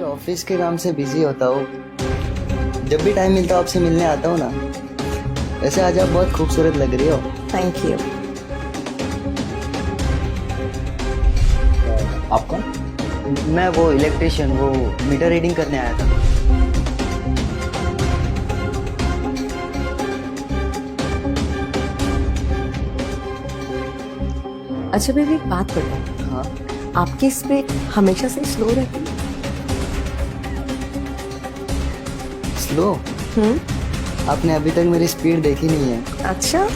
Office के काम से बिजी होता हूँ। जब भी टाइम मिलता है आपसे मिलने आता हूँ ना। वैसे आज आप बहुत खूबसूरत लग रही हो। Thank you. आप कौन? मैं वो इलेक्ट्रिशियन, वो मीटर रीडिंग करने आया था। अच्छा बेबी, एक बात बताओ, हाँ, आपकी स्पीड हमेशा से स्लो रहती है? स्लो? आपने अभी तक मेरी स्पीड देखी नहीं है। अच्छा।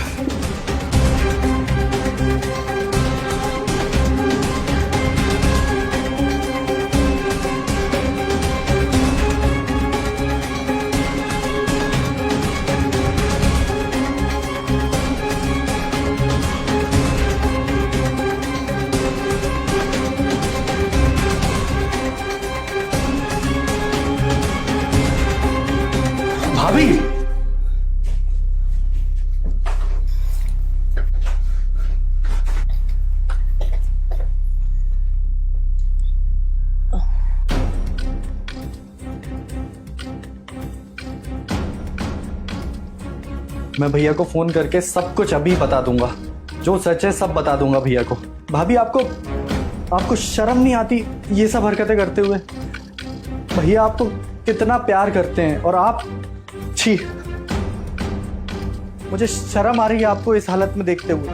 भाभी, मैं भैया को फोन करके सब कुछ अभी बता दूंगा। जो सच है सब बता दूंगा भैया को। भाभी, आपको शर्म नहीं आती ये सब हरकतें करते हुए? भैया आपको कितना प्यार करते हैं और आप, छी, मुझे शर्म आ रही है आपको इस हालत में देखते हुए।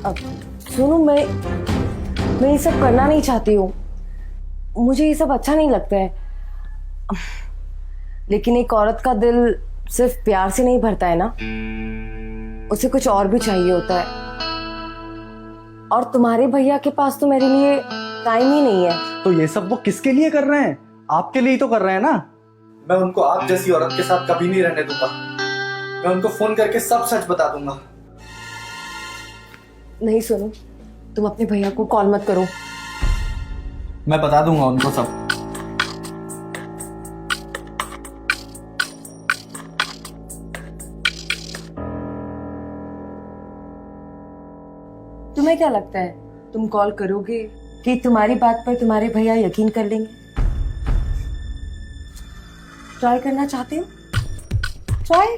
अब सुनो, मैं ये सब करना नहीं चाहती हूँ। मुझे ये सब अच्छा नहीं लगता है। लेकिन एक औरत का दिल सिर्फ प्यार से नहीं भरता है ना, उसे कुछ और भी चाहिए होता है। और तुम्हारे भैया के पास तो मेरे लिए टाइम ही नहीं है। तो ये सब वो किसके लिए कर रहे हैं? आपके लिए ही तो कर रहे हैं ना। मैं उनको आप जैसी औरत के साथ कभी नहीं रहने दूंगा। मैं उनको फोन करके सब सच बता दूंगा। नहीं सुनो, तुम अपने भैया को कॉल मत करो। मैं बता दूंगा उनको सब। तुम्हें क्या लगता है, तुम कॉल करोगे कि तुम्हारी बात पर तुम्हारे भैया यकीन कर लेंगे? ट्राई करना चाहते हो? ट्राई।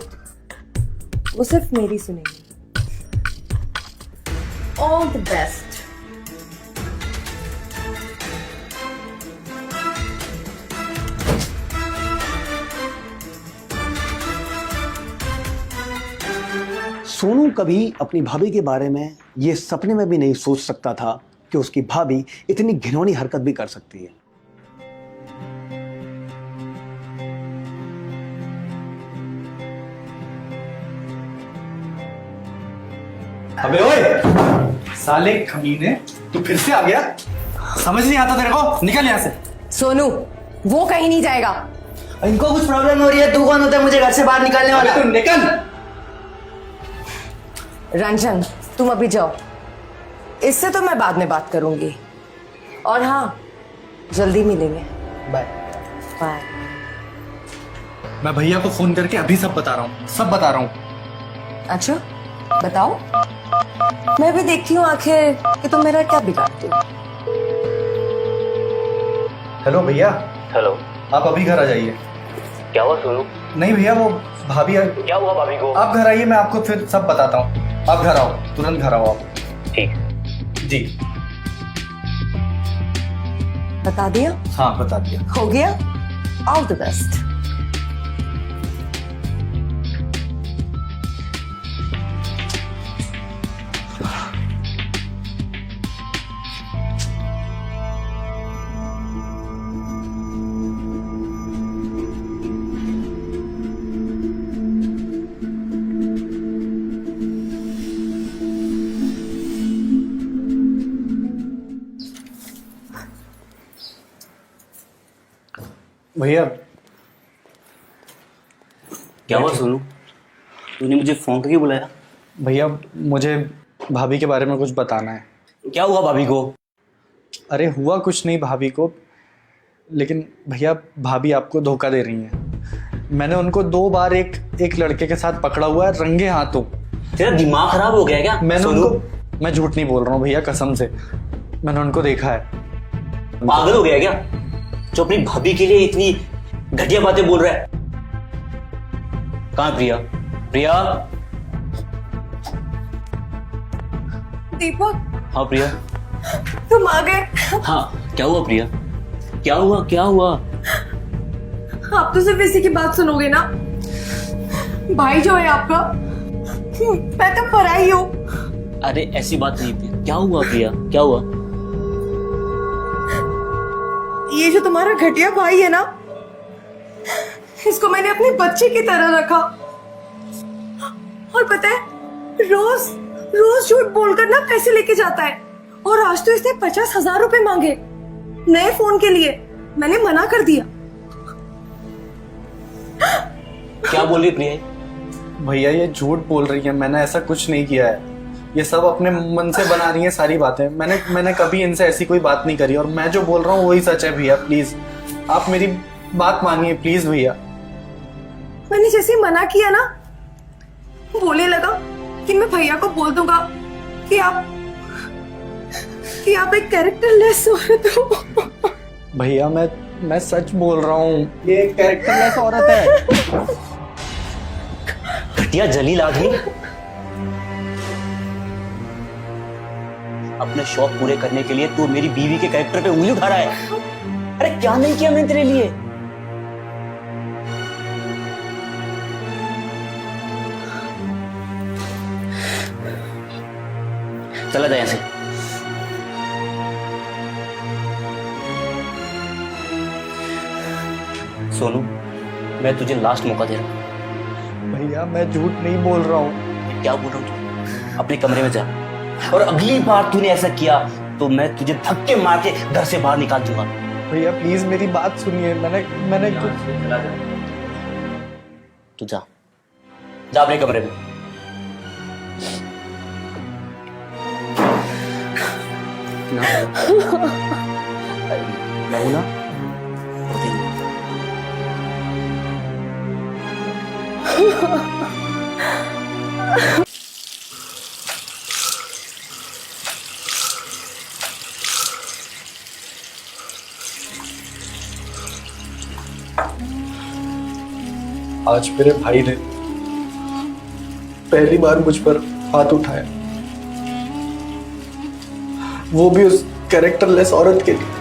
वो सिर्फ मेरी सुनेंगे। All the best. सोनू कभी अपनी भाभी के बारे में ये सपने में भी नहीं सोच सकता था कि उसकी भाभी इतनी घिनौनी हरकत भी कर सकती है। अबे ओए, साले कमीने, तू फिर से आ गया? समझ नहीं आता तेरे को? निकल यहाँ से। सोनू, वो कहीं नहीं जाएगा। इनको कुछ प्रॉब्लम हो रही है। तू कौन होता है मुझे घर से बाहर निकालने वाला? तू निकल। रंजन, तुम अभी जाओ। इससे तो मैं बाद में बात करूंगी। और हाँ, जल्दी मिलेंगे। बाय। बाय। मैं भैया को फोन करके अभी सब बता रहा हूँ, सब बता रहा हूँ। अच्छा, बताओ। मैं भी देखती हूँ आखिर कि तुम मेरा क्या बिगाड़ते हो। हेलो भैया। हेलो। आप अभी घर आ जाइए। क्या हुआ सोनू? नहीं भैया, वो भाभी क्या हुआ भाभी को? आप घर आइए, मैं आपको फिर सब बताता हूँ। आप घर आओ, तुरंत घर आओ आप। ठीक। जी बता दिया? हाँ, बता दिया। हो गया? All the best. भैया, क्या हुआ सोनू? तूने मुझे फोन करके बुलाया? भैया मुझे भाभी के बारे में कुछ बताना है। क्या हुआ भाभी को? अरे हुआ कुछ नहीं भाभी को, लेकिन भैया भाभी आपको धोखा दे रही हैं। मैंने उनको 2 बार एक लड़के के साथ पकड़ा हुआ है रंगे हाथों। तेरा दिमाग खराब हो गया क्या? मैंने सोनू, उनको, मैं झूठ नहीं बोल रहा हूँ भैया, कसम से मैंने उनको देखा है। पागल हो गया क्या जो अपनी भाभी के लिए इतनी घटिया बातें बोल रहा है? कहाँ है प्रिया? प्रिया? दीपक, हाँ प्रिया। तुम आ गए। हाँ क्या हुआ प्रिया? क्या हुआ क्या हुआ? आप तो सिर्फ इसी की बात सुनोगे ना। भाई जो है आपका, मैं तो पराई हूँ। अरे ऐसी बात नहीं प्रिया। क्या हुआ प्रिया? क्या हुआ? ये जो तुम्हारा घटिया भाई है ना, इसको मैंने अपने बच्चे की तरह रखा। और पता है, रोज रोज झूठ बोलकर ना पैसे लेके जाता है। और आज तो इसने 50,000 रुपए मांगे नए फोन के लिए। मैंने मना कर दिया। क्या बोल रही प्रिया? भैया ये झूठ बोल रही है, मैंने ऐसा कुछ नहीं किया है। ये सब अपने मन से बना रही है सारी बातें। मैंने कभी इनसे ऐसी कोई बात नहीं करी, और मैं जो बोल रहा हूँ वही सच है। भैया प्लीज आप मेरी बात मानिए प्लीज भैया। मैंने जैसे मना किया ना, बोलने लगा कि मैं भैया को बोल दूंगा कि आप एक कैरेक्टरलेस औरत हो। भैया मैं सच बोल रहा हूँ, ये एक कैरेक्टरलेस औरत है। घटिया जलील आदमी अपने शौक पूरे करने के लिए तू मेरी बीवी के कैरेक्टर पे उंगली उठा रहा है। अरे क्या नहीं किया मैंने तेरे लिए? चला जाए ऐसे। सोनू मैं तुझे लास्ट मौका दे रहा हूं। भैया मैं झूठ नहीं बोल रहा हूँ। क्या बोल रहा हूं तू? अपने कमरे में जा, और अगली बार तूने ऐसा किया तो मैं तुझे धक्के मार के घर से बाहर निकाल दूंगा। भैया प्लीज मेरी बात सुनिए। मैंने चला जा। तू जा अपने कमरे में। राहुला, आज मेरे भाई ने पहली बार मुझ पर हाथ उठाया, वो भी उस कैरेक्टरलेस औरत के लिए।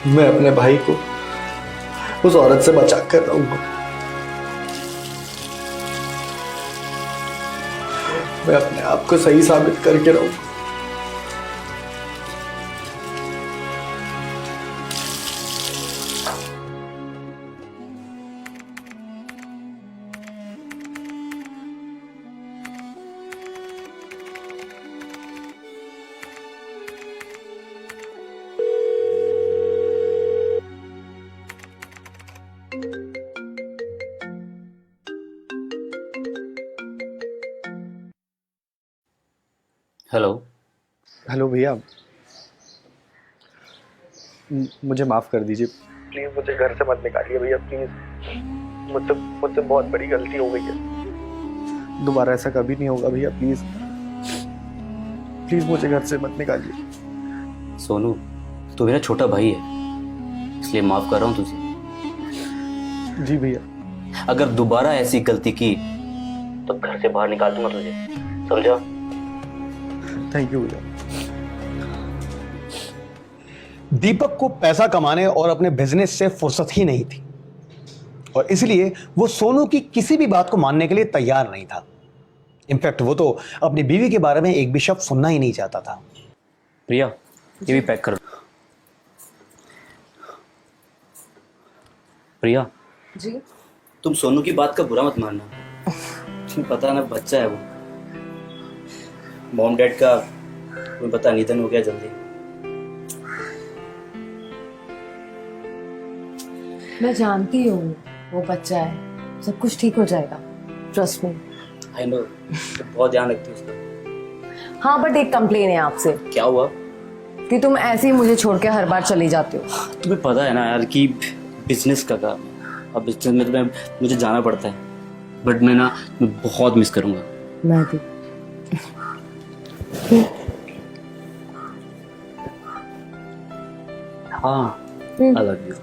मैं अपने भाई को उस औरत से बचा कर रहूंगा। मैं अपने आप को सही साबित करके रहूंगा। हेलो। हेलो भैया, मुझे माफ़ कर दीजिए प्लीज़। मुझे घर से मत निकालिए भैया प्लीज़। मुझसे बहुत बड़ी गलती हो गई है, दोबारा ऐसा कभी नहीं होगा भैया। प्लीज़ प्लीज़ मुझे घर से मत निकालिए। सोनू तू मेरा छोटा भाई है, इसलिए माफ कर रहा हूँ तुझे। जी भैया। अगर दोबारा ऐसी गलती की तो घर से बाहर निकाल दूंगा तुझे, समझा? थैंक यू भैया। दीपक को पैसा कमाने और अपने बिजनेस से फुर्सत ही नहीं थी, और इसलिए वो सोनू की किसी भी बात को मानने के लिए तैयार नहीं था। इनफैक्ट वो तो अपनी बीवी के बारे में एक भी शब्द सुनना ही नहीं चाहता था। प्रिया ये भी पैक कर दो। प्रिया जी? तुम सोनू की बात का बुरा मत मानना। तुम्हें पता ना बच्चा है वो, मॉम डैड का तुम्हें पता निधन हो गया जल्दी। मैं जानती हूँ वो बच्चा है, सब कुछ ठीक हो जाएगा, ट्रस्ट मी। आई नो, बहुत ध्यान रखती हूँ उसका। हाँ बट एक कंप्लेन है आपसे क्या हुआ? कि तुम ऐसे ही मुझे छोड़ के हर बार चली जाते हो। तुम्हें पता है ना यार कि बिजनेस का काम, अब बिजनेस में तो मुझे जाना पड़ता है, बट मैं बहुत मिस करूंगा। मैं भी। हाँ, I love you.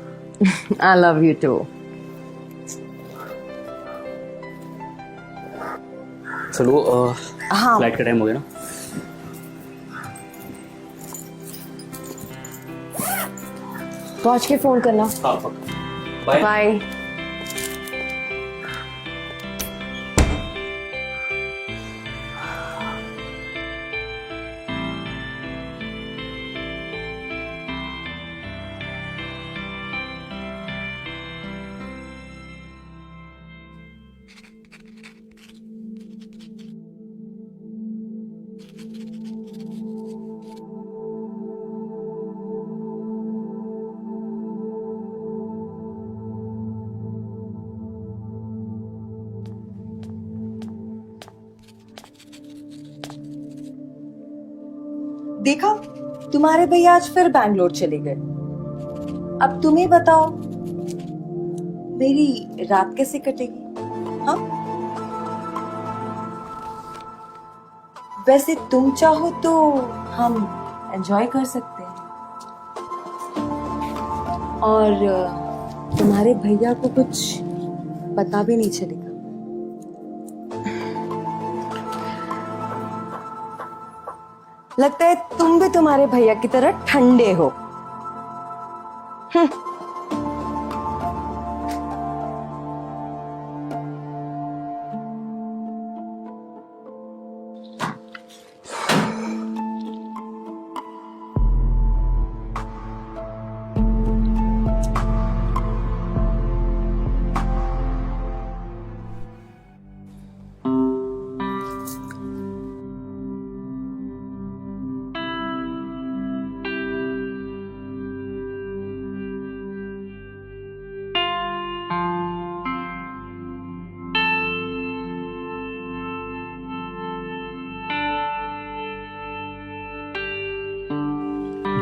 I love you too. चलो हाँ फ्लाइट का टाइम हो गया ना। पहुंच के फोन करना। हाँ, बाय। बाय। देखा, तुम्हारे भैया आज फिर बैंगलोर चले गए। अब तुम ही बताओ, मेरी रात कैसे कटेगी? हाँ, वैसे तुम चाहो तो हम एंजॉय कर सकते हैं, और तुम्हारे भैया को कुछ पता भी नहीं चलेगा। लगता है तुम भी तुम्हारे भैया की तरह ठंडे हो।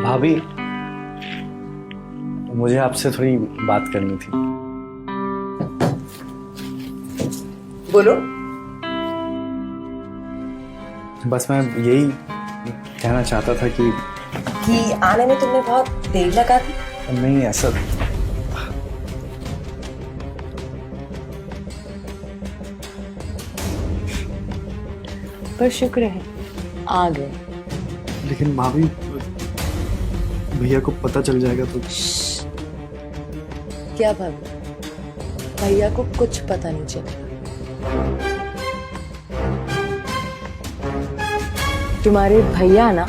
भाभी, मुझे आपसे थोड़ी बात करनी थी। बोलो। बस मैं यही कहना चाहता था कि आने में तुमने बहुत देर लगा थी। नहीं, ऐसा पर शुक्र है आ गए। लेकिन भाभी, भैया को पता चल जाएगा तो। क्या भाभी, भैया को कुछ पता नहीं चलेगा। तुम्हारे भैया ना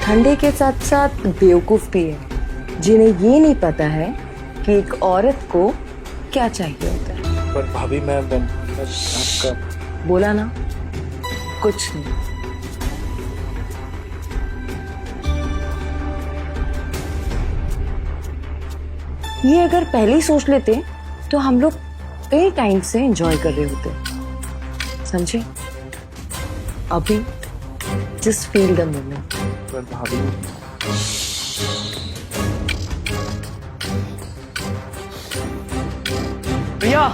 ठंडे के साथ साथ बेवकूफ भी है, जिन्हें ये नहीं पता है कि एक औरत को क्या चाहिए होता है। पर भाभी, मैं आपका बोला ना, कुछ नहीं। ये अगर पहले ही सोच लेते तो हम लोग कई टाइम से एंजॉय कर रहे होते, समझे? अभी जस्ट फील द मोमेंट। पर भाभी, प्रिया,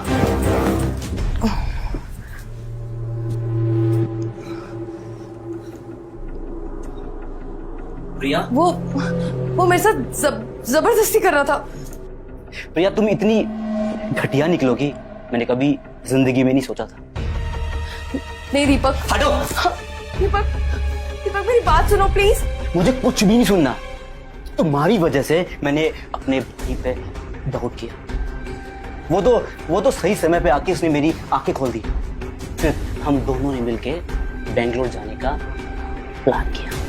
प्रिया, वो मेरे साथ जबरदस्ती कर रहा था। प्रिया, तुम इतनी घटिया निकलोगी मैंने कभी जिंदगी में नहीं सोचा था। नहीं दीपक, हटो। दीपक, दीपक मेरी बात सुनो प्लीज। मुझे कुछ भी नहीं सुनना। तुम्हारी वजह से मैंने अपने भाई पे डाउट किया। वो तो सही समय पे आके उसने मेरी आंखें खोल दी। फिर हम दोनों ने मिलके बेंगलोर जाने का प्लान किया।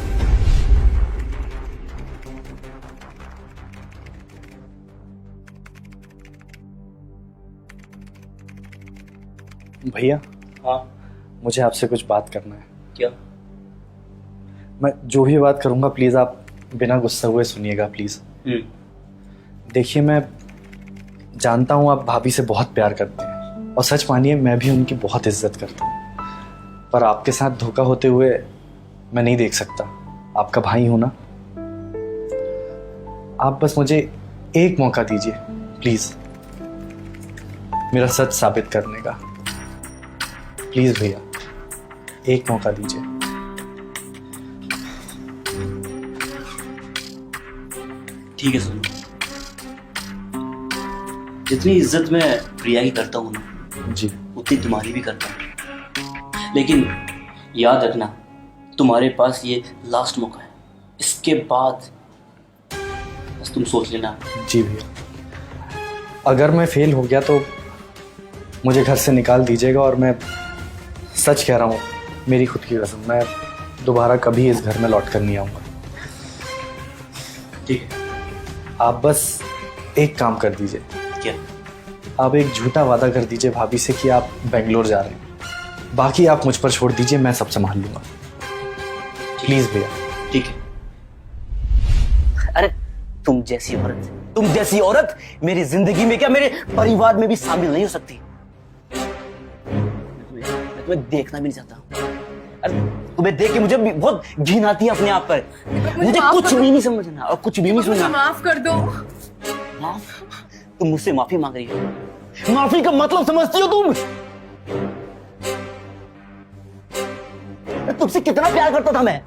भैया, हाँ, मुझे आपसे कुछ बात करना है। क्या? मैं जो भी बात करूंगा प्लीज आप बिना गुस्सा हुए सुनिएगा प्लीज। देखिए, मैं जानता हूं आप भाभी से बहुत प्यार करते हैं, और सच मानिए मैं भी उनकी बहुत इज्जत करता हूं, पर आपके साथ धोखा होते हुए मैं नहीं देख सकता। आपका भाई हूं ना। आप बस मुझे एक मौका दीजिए प्लीज, मेरा सच साबित करने का। प्लीज भैया, एक मौका दीजिए। ठीक है सुनो, जितनी इज्जत मैं प्रिया की करता हूँ ना, जी उतनी तुम्हारी भी करता हूँ। लेकिन याद रखना, तुम्हारे पास ये लास्ट मौका है। इसके बाद बस तुम सोच लेना। जी भैया, अगर मैं फेल हो गया तो मुझे घर से निकाल दीजिएगा, और मैं सच कह रहा हूँ, मेरी खुद की कसम, मैं दोबारा कभी इस घर में लौट कर नहीं आऊँगा। ठीक है। आप बस एक काम कर दीजिए, क्या? आप एक झूठा वादा कर दीजिए भाभी से कि आप बेंगलोर जा रहे हैं। बाकी आप मुझ पर छोड़ दीजिए, मैं सब संभाल लूँगा। प्लीज़ भैया। ठीक है। अरे तुम जैसी औरत मेरी जिंदगी में क्या, मेरे परिवार में भी शामिल नहीं हो सकती। मैं तुम्हें देखना भी नहीं चाहता। अरे तुम्हें देख के मुझे बहुत घिन आती है अपने आप पर। मुझे कुछ भी नहीं समझना और कुछ भी नहीं सुनना। माफ कर दो। माफ? तुम मुझसे माफी मांग रही हो? माफी का मतलब समझती हो तुम? तुमसे कितना प्यार करता था मैं,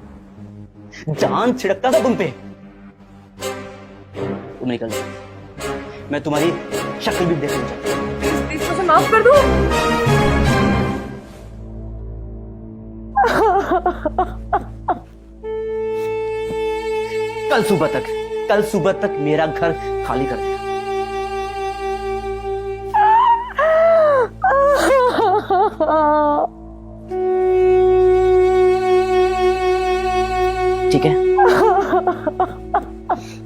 जान छिड़कता था तुम पे। तुम निकल जाओ, मैं तुम्हारी शक्ल भी देखना चाहता हूं। प्लीज मुझे माफ कर दो। कल सुबह तक मेरा घर खाली कर देना। ठीक है?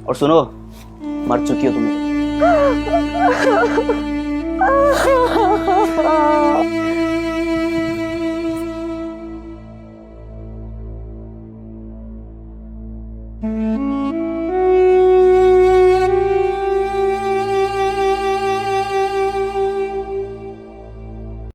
और सुनो, मर चुकी हो तुम।